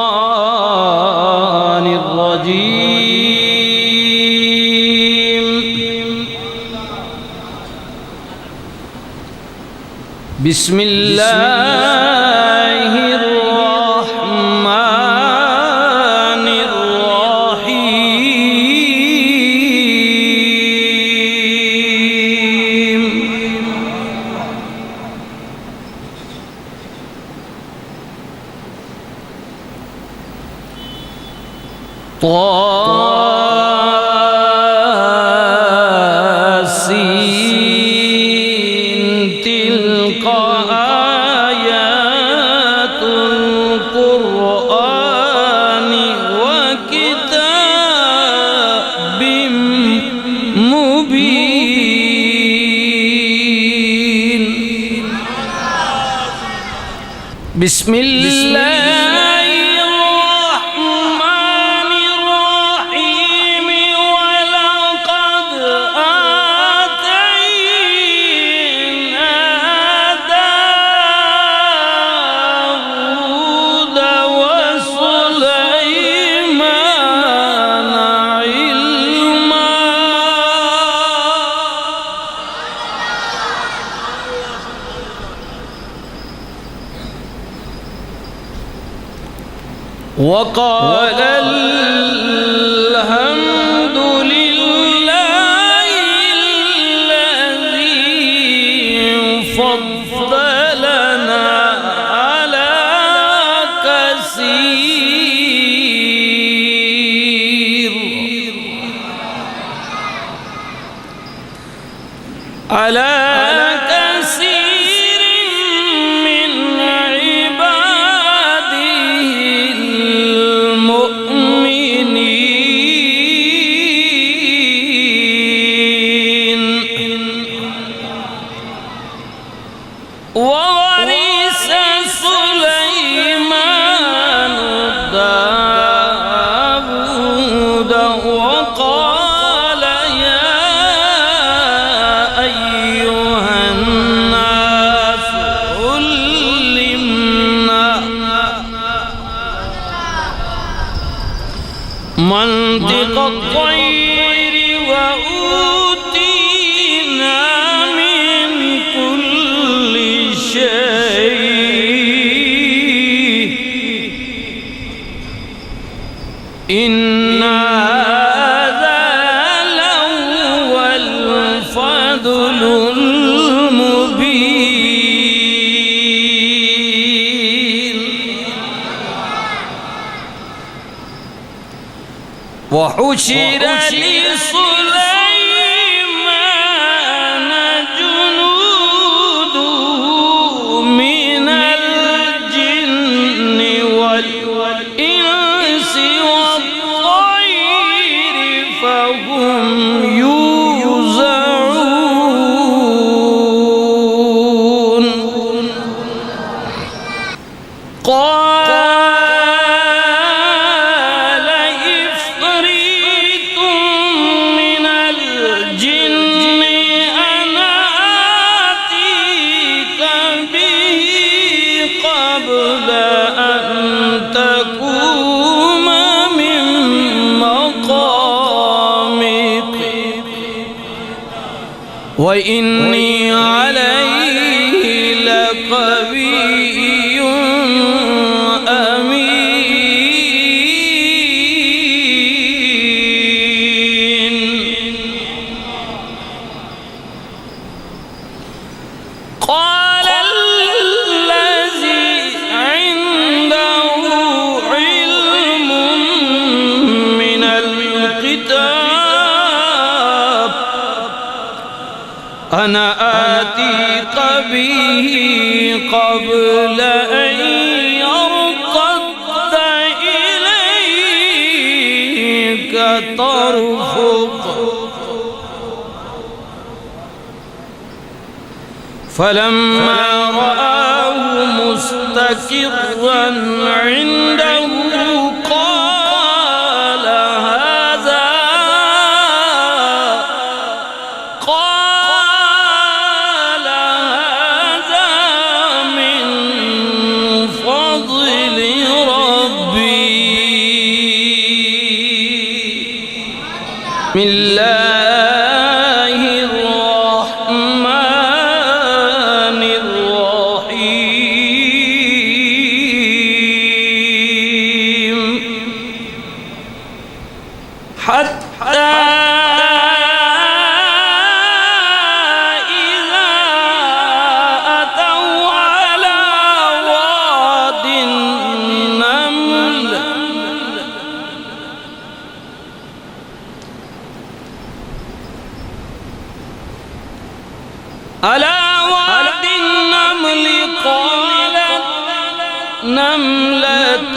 الشيطان الرجيم. بسم الله الرحمن الرحيم. طاسين تلك آيات القرآن وكتاب مبين. بسم الله وقال الحمد لله الذي فضلنا على كثير وورث سليمان داود وقال يا أيها الناس علمنا منطق الطير وأوتينا من كل شيء إن هذا لهو الفضل المبين. وحشر لسليمان جنوده من الجن والإنس والطير فهم يوزعون. قال عفريت من الجن أنا آتيك به قبل أن تقوم من مقامك وإني عليه لقوي أمين. قال الذي عنده علم من الكتاب أنا آتيك به قبل أن يرتد إليك طرفك فلما رآه مستقرا عنده قال هذا من فضل ربي بسم الله الرحمن الرحيم حتى إذا أتوا على واد النمل على واد النمل قالت نملة